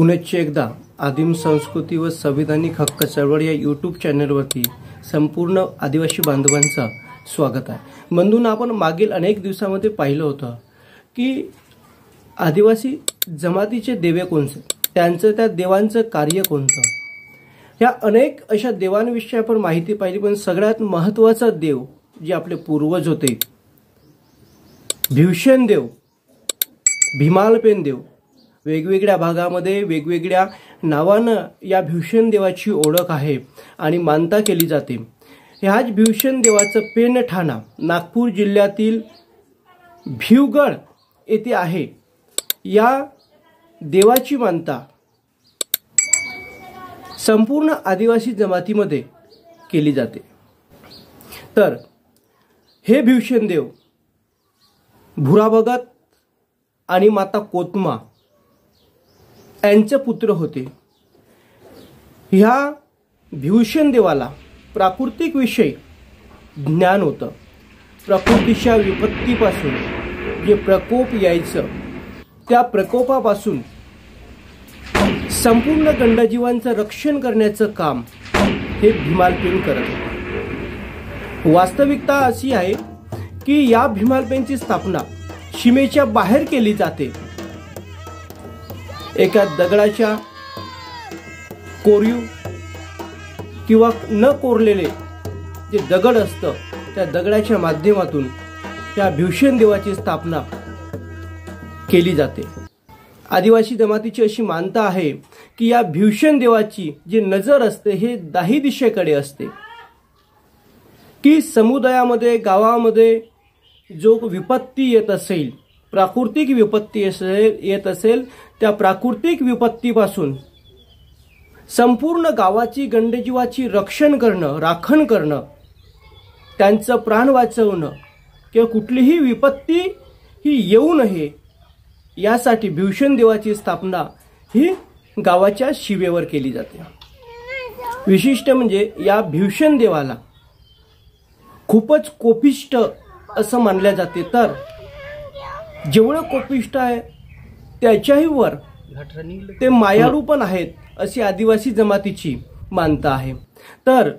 पुनश्च एकदा आदिम संस्कृती व संविधानिक हक्क चळवळ या यूट्यूब चॅनलवरती संपूर्ण आदिवासी बांधवांचा स्वागत आहे। बंधूंनो, आपण मागील अनेक दिवसांमध्ये पाहिलं होतं की आदिवासी जमातीचे देवे कोणते, त्यांचं त्या देवांचं कार्य कोणतं, या अनेक अशा देवांविषयी आपण माहिती पाहिली। पण सगळ्यात महत्त्वाचा देव जे आपले पूर्वज होते, भीवसेन देव, भीमालपेन देव, वेगवेगळ्या भागामध्ये वेगवेगळ्या नावानं या भीवसेन देवाची ओळख आहे आणि मानता केली जाते। ह्याच भीवसेन देवाचं पेनठाणा नागपूर जिल्ह्यातील भिवगड येथे आहे। या देवाची मानता संपूर्ण आदिवासी जमातीमध्ये केली जाते। तर हे भीवसेन देव भुरा भगत आणि माता कोतमा यांचे पुत्र होते। ह्या भीवसेन देवाला प्राकृतिक विषयी ज्ञान होतं। प्रकृतीच्या विपत्तीपासून जे प्रकोप यायचं, त्या प्रकोपापासून संपूर्ण गंडजीवांचं रक्षण करण्याचं काम हे भीमालपेन करत होते। वास्तविकता अशी आहे की या भीमालपेनची स्थापना सीमेच्या बाहेर केली जाते। एका दगडाच्या कोरीव किंवा न कोरलेले जे दगड असतं, त्या दगडाच्या माध्यमातून त्या भीवसेन देवाची स्थापना केली जाते। आदिवासी जमातीची अशी मानता आहे की या भीवसेन देवाची जी नजर असते हे 10 दिशेकडे असते, की समुदायामध्ये गावामध्ये जो विपत्ती येत असेल, प्राकृतिक विपत्ती येत असेल, त्या प्राकृतिक विपत्तीपासून संपूर्ण गावाची गंडजीवाची रक्षण करणं, राखण करणं, त्यांचं प्राण वाचवणं किंवा कुठलीही विपत्ती ही येऊ नये यासाठी भीवसेन देवाची स्थापना ही गावाच्या शिवेवर केली जाते। विशिष्ट म्हणजे या भीवसेन देवाला खूपच कोपिष्ट असं मानले जाते। तर जेवढं कोपिष्ट आहे त्याच्याही वर ते मायाळू पण आहेत अशी आदिवासी जमातीची मानता आहे। तर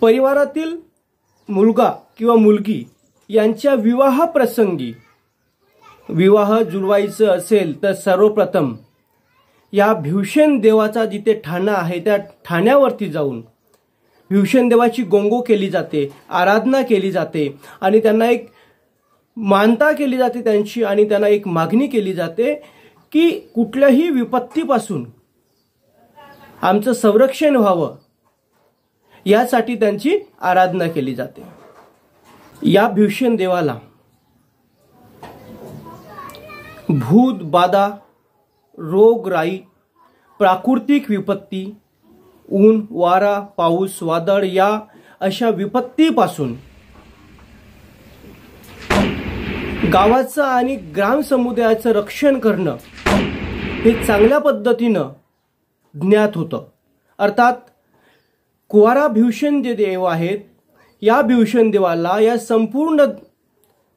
परिवारातील मुलगा किंवा मुलगी यांच्या विवाह प्रसंगी विवाह जुळवायचं असेल तर सर्वप्रथम या भीवसेन देवाचा जिथे ठाणा आहे त्या ठाण्यावरती जाऊन भीवसेन देवाची गोंगो केली जाते, आराधना केली जाते आणि त्यांना एक मानता केली जाते त्यांची, आणि त्यांना एक मागणी केली जाते की कुठल्याही विपत्तीपासून आमचं संरक्षण व्हावं यासाठी त्यांची आराधना केली जाते। या भीवसेन देवाला भूत बाधा, रोगराई, प्राकृतिक विपत्ती, ऊन वारा पाऊस वादळ या अशा विपत्तीपासून गावाचं आणि ग्राम समुदायाचं रक्षण करणं हे चांगल्या पद्धतीनं ज्ञात होतं। अर्थात कुवारा भीवसेन जे देव आहेत, या भीवसेन देवाला या संपूर्ण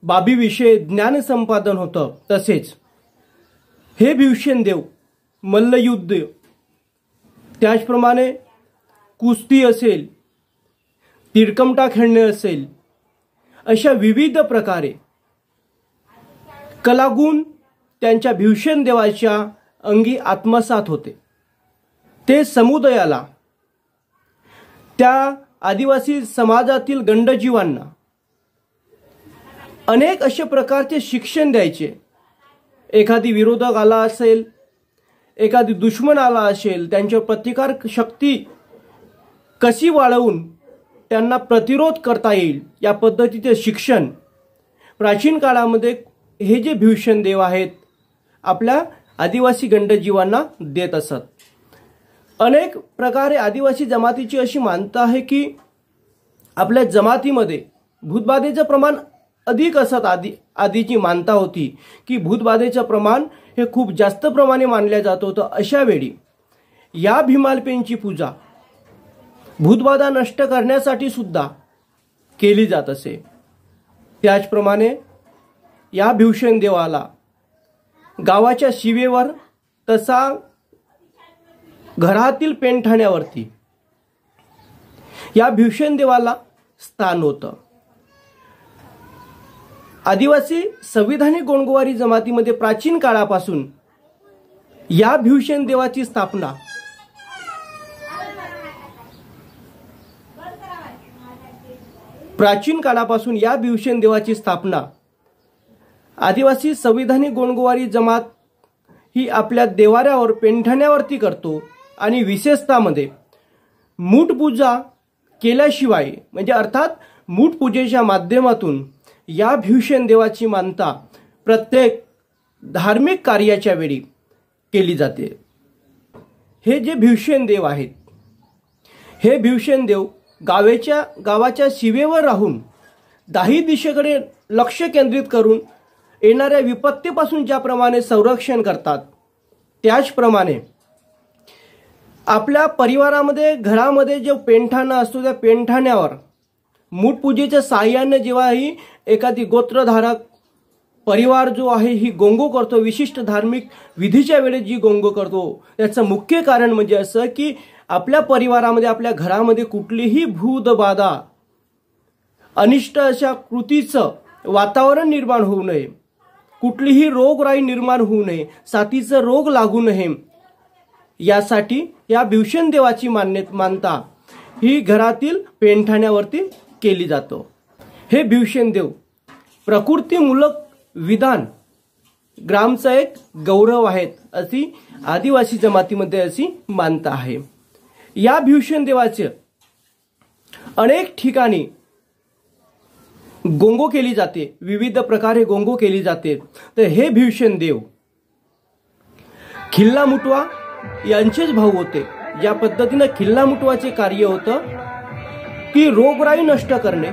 बाबीविषयी ज्ञान संपादन होतं। तसेच हे भीवसेन देव मल्लयुद्ध, त्याचप्रमाणे कुस्ती असेल, तिरकमटा खेळणे असेल, अशा विविध प्रकारे कलागुण त्यांच्या भीवसेन देवाच्या अंगी आत्मसात होते। ते समुदायाला, त्या आदिवासी समाजातील गंडजीवांना अनेक अशा प्रकारचे शिक्षण द्यायचे। एखादी विरोधक आला असेल, एखादी दुश्मन आला असेल, त्यांच्या प्रतिकार शक्ती कशी वाढवून त्यांना प्रतिरोध करता येईल या पद्धतीचे शिक्षण प्राचीन काळामध्ये हे जे भीवसेन देव आहेत आपल्या आदिवासी गंडजीवांना देत असत। अनेक प्रकारे आदिवासी जमातीची अशी मानता आहे की आपल्या जमातीमध्ये भूतबाधेचं प्रमाण अधिक असत। आधीची मानता होती की भूतबाधेचं प्रमाण हे खूप जास्त प्रमाणे मानले जात होतं। अशा वेळी या भीमालपेनची पूजा भूतबाधा नष्ट करण्यासाठी सुद्धा केली जात असे। त्याचप्रमाणे या भीवसेन देवाला गावाच्या शिवेवर तसा घरातील पेंठाण्यावरती या भीवसेन देवाला स्थान होतं। आदिवासी संविधानिक गोंडगोवारी जमातीमध्ये प्राचीन काळापासून या भीवसेन देवाची स्थापना आदिवासी संविधानिक गोंडगोवारी जमात ही आपल्या देवाऱ्यावर पेंठाण्यावरती करतो आणि विशेषतः मध्ये मूठ पूजा केल्याशिवाय म्हणजे अर्थात मूठ पूजेच्या माध्यमातून या भीवसेन देवाची मानता प्रत्येक धार्मिक कार्याच्या वेळी केली जाते। हे जे भीवसेन देव आहेत, हे भीवसेन देव गावाच्या शिवेवर राहून दाही दिशेकडे लक्ष केंद्रित करून येणाऱ्या विपत्तीपासून ज्याप्रमाणे संरक्षण करतात, त्याचप्रमाणे आपल्या परिवारामध्ये घरामध्ये जो पेंठाणा असतो त्या पेंठाण्यावर मूठ पूजेच्या साहाय्याने जेव्हाही एखादी गोत्रधारक परिवार जो आहे ही गोंगो करतो, विशिष्ट धार्मिक विधीच्या वेळेस जी गोंगो करतो, त्याचं मुख्य कारण म्हणजे असं की आपल्या परिवारामध्ये आपल्या घरामध्ये कुठलीही भूत बाधा अनिष्ट अशा कृतीचं वातावरण निर्माण होऊ नये, कुठलीही रोगराई निर्माण होऊ नये, साथीचा रोग लागू नये, यासाठी या भीवसेन देवाची मानता ही घरातील पेंठाण्यावरती केली जातो। हे भीवसेन देव प्रकृतीमूलक विधान ग्रामचा एक गौरव आहेत अशी आदिवासी जमातीमध्ये अशी मानता आहे। या भीवसेन देवाचे अनेक ठिकाणी गोंगो केली जाते, विविध प्रकारे गोंगो केली जाते। तर हे भीवसेन देव खिल्ला मुटवा यांचेच भाऊ होते। ज्या पद्धतीने खिल्ला मुटवाचे कार्य होतं की रोगराई नष्ट करणे,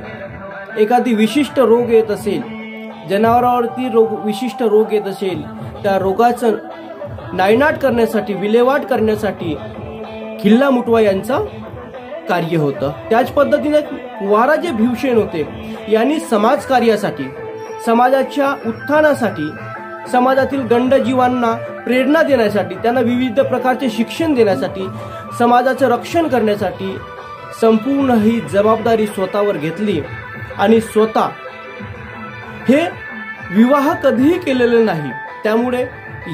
एखादी विशिष्ट रोग येत असेल, जनावरांवरती विशिष्ट रोग येत असेल, त्या रोगाचं नायनाट करण्यासाठी, विल्हेवाट करण्यासाठी खिल्ला मुटवा यांचा कार्य होतं। त्याच पद्धतीने कुवारा जे भीवसेन होते यांनी समाजकार्यासाठी, समाजाच्या उत्थानासाठी, समाजातील गंडजीवांना प्रेरणा देण्यासाठी, त्यांना विविध प्रकारचे शिक्षण देण्यासाठी, समाजाचं रक्षण करण्यासाठी संपूर्ण ही जबाबदारी स्वतःवर घेतली आणि स्वतः हे विवाह कधीही केलेले नाही। त्यामुळे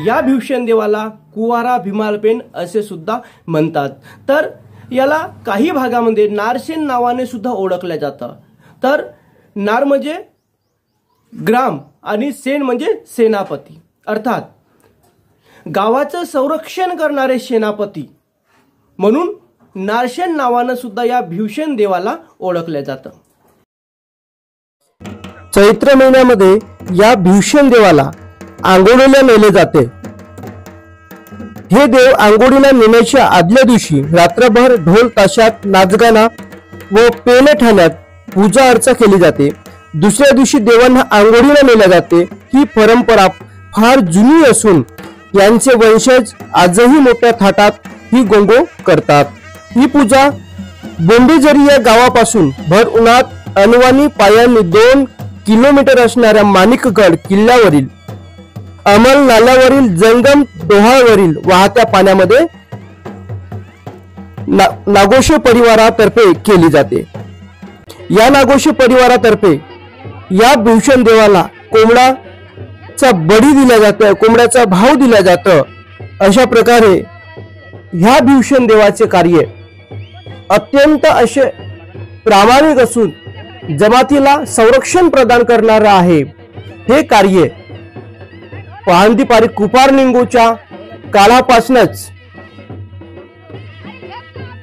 या भीवसेन देवाला कुवारा भीमालपेन असे सुद्धा म्हणतात। तर याला काही भागामध्ये नारसेन नावाने सुद्धा ओळखलं जातं। तर नार म्हणजे ग्राम आणि सेन म्हणजे सेनापती, अर्थात गावाचं संरक्षण करणारे सेनापती म्हणून नारसेन नावाने सुद्धा या भीवसेन देवाला ओळखलं जातं। चैत्र महिन्यामध्ये या भीवसेन देवाला आंघोळीला नेले जाते। हे देव आंघोळीला नेण्याच्या आदल्या दिवशी रात्रभर ढोल ताशात, नाचगाणा व पेनठाण्यात पूजा अर्चा केली जाते। दुसऱ्या दिवशी देवांना आंघोळीला नेले जाते। ही परंपरा फार जुनी असून यांचे वंशज आजही मोठ्या थाटात ही गोंगो करतात। ही पूजा बोंडेझरी या गावापासून भर उन्हात अनवाणी पायांनी 2 किलोमीटर असणाऱ्या माणिकगड किल्ल्यावरील अमल नाल्यावरील जंगम डोहावरील वाहत्या पाण्यामध्ये नागोशे परिवारातर्फे केली जाते। या नागोशे परिवारातर्फे या भीवसेन देवाला कोंबडाचा बळी दिला जातो, कोंबड्याचा भाव दिला जातो। अशा प्रकारे ह्या भीवसेन देवाचे कार्य अत्यंत असे प्रामाणिक असून जमातीला संरक्षण प्रदान करणारे आहे। हे कार्य पहांदी पारी कुपारलिंगोच्या काळापासूनच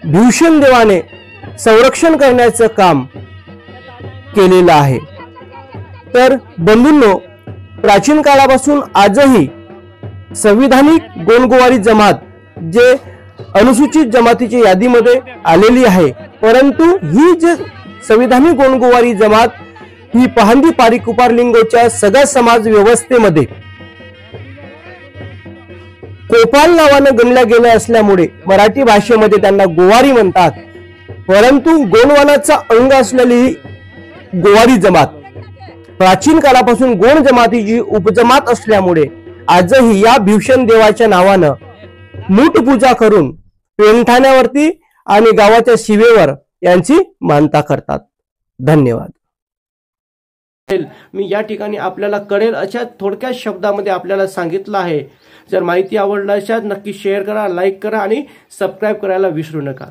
भीवसेन देवाने संरक्षण करण्याचं काम केलेलं आहे। तर बंधूंनो, प्राचीन काळापासून आजही संविधानिक गोंडगोवारी जमात जे अनुसूचित जमातीच्या यादीमध्ये आलेली आहे, परंतु ही जे संविधानिक गोंडगोवारी जमात ही पहांदी पारी कुपारलिंगोच्या सगळ्या समाज व्यवस्थेमध्ये कोपाल नावाने गणल्या गेल्या असल्यामुळे मराठी भाषेमध्ये त्यांना गोवारी म्हणतात। परंतु गोंडवानाचा अंग असलेली गोवारी जमात प्राचीन काळापासून गोंड जमातीची उपजमात असल्यामुळे आजही या भीवसेन देवाच्या नावानं मूठ पूजा करून पेंठाण्यावरती आणि गावाच्या शिवेवर यांची मानता करतात. धन्यवाद. मी या ठिकाणी आपल्याला कळेल अशा थोडक्यात शब्दामध्ये आपल्याला सांगितलं आहे. जर माहिती आवडली अशात नक्की शेअर करा, लाईक करा आणि सबस्क्राईब करायला विसरू नका.